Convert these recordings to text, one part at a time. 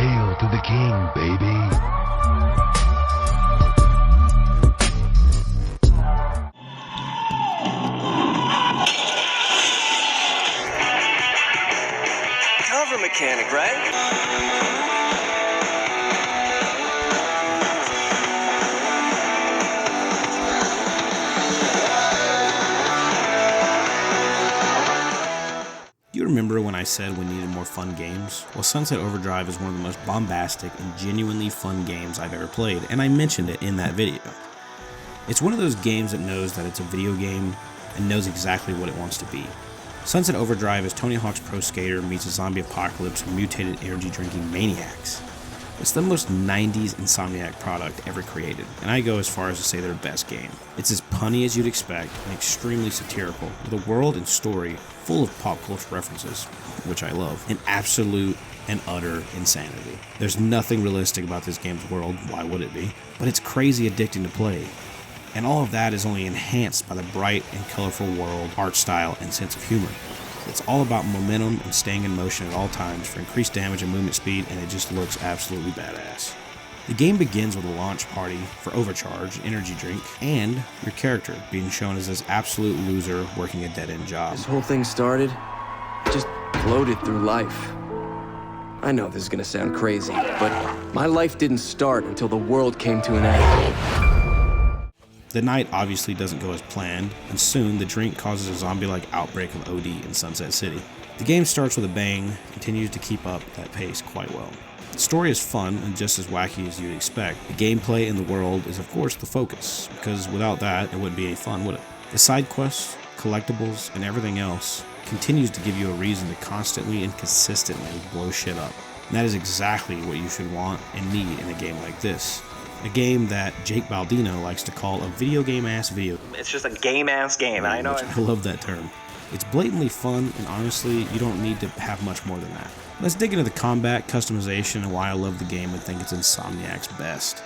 Hail to the king, baby. Cover mechanic, right? You remember when I said we needed more fun games? Well, Sunset Overdrive is one of the most bombastic and genuinely fun games I've ever played, and I mentioned it in that video. It's one of those games that knows that it's a video game and knows exactly what it wants to be. Sunset Overdrive is Tony Hawk's Pro Skater meets a zombie apocalypse with mutated energy drinking maniacs. It's the most 90s Insomniac product ever created, and I go as far as to say their best game. It's as punny as you'd expect and extremely satirical, with a world and story full of pop culture references, which I love, and absolute and utter insanity. There's nothing realistic about this game's world, why would it be? But it's crazy addicting to play. And all of that is only enhanced by the bright and colorful world, art style, and sense of humor. It's all about momentum and staying in motion at all times for increased damage and movement speed, and it just looks absolutely badass. The game begins with a launch party for Overcharge, energy drink, and your character being shown as this absolute loser working a dead-end job. This whole thing started, just floated through life. I know this is gonna sound crazy, but my life didn't start until the world came to an end. The night obviously doesn't go as planned, and soon the drink causes a zombie-like outbreak of OD in Sunset City. The game starts with a bang, and continues to keep up that pace quite well. The story is fun and just as wacky as you'd expect. The gameplay in the world is of course the focus, because without that it wouldn't be any fun, would it? The side quests, collectibles, and everything else continues to give you a reason to constantly and consistently blow shit up. And that is exactly what you should want and need in a game like this. A game that Jake Baldino likes to call a video game-ass video. It's just a game-ass game, I know. I love that term. It's blatantly fun, and honestly, you don't need to have much more than that. Let's dig into the combat, customization, and why I love the game and think it's Insomniac's best.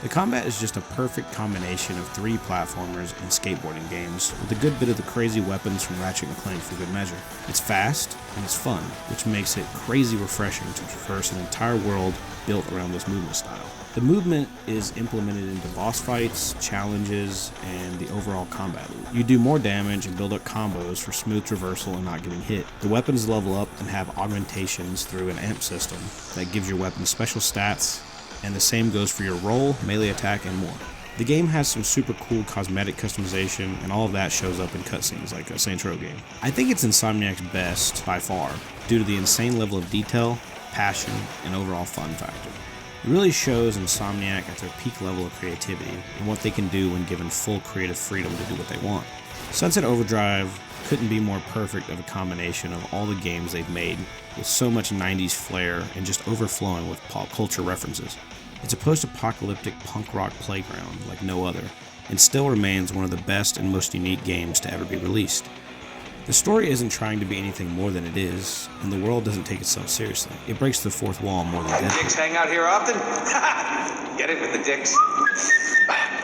The combat is just a perfect combination of 3 platformers and skateboarding games, with a good bit of the crazy weapons from Ratchet & Clank for good measure. It's fast, and it's fun, which makes it crazy refreshing to traverse an entire world built around this movement style. The movement is implemented into boss fights, challenges, and the overall combat loop. You do more damage and build up combos for smooth traversal and not getting hit. The weapons level up and have augmentations through an amp system that gives your weapon special stats, and the same goes for your roll, melee attack, and more. The game has some super cool cosmetic customization, and all of that shows up in cutscenes like a Saints Row game. I think it's Insomniac's best by far, due to the insane level of detail, passion, and overall fun factor. It really shows Insomniac at their peak level of creativity and what they can do when given full creative freedom to do what they want. Sunset Overdrive couldn't be more perfect of a combination of all the games they've made, with so much 90s flair and just overflowing with pop culture references. It's a post-apocalyptic punk rock playground like no other, and still remains one of the best and most unique games to ever be released. The story isn't trying to be anything more than it is, and the world doesn't take itself seriously. It breaks the fourth wall more than Deadpool. Dicks hang out here often? Get it with the dicks?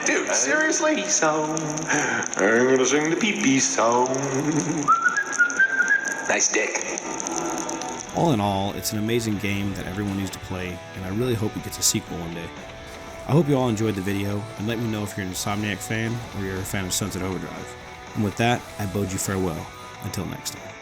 Dude, seriously? Song. I'm gonna sing the pee-pee song. Nice dick. All in all, it's an amazing game that everyone needs to play, and I really hope it gets a sequel one day. I hope you all enjoyed the video, and let me know if you're an Insomniac fan or you're a fan of Sunset Overdrive. And with that, I bode you farewell. Until next time.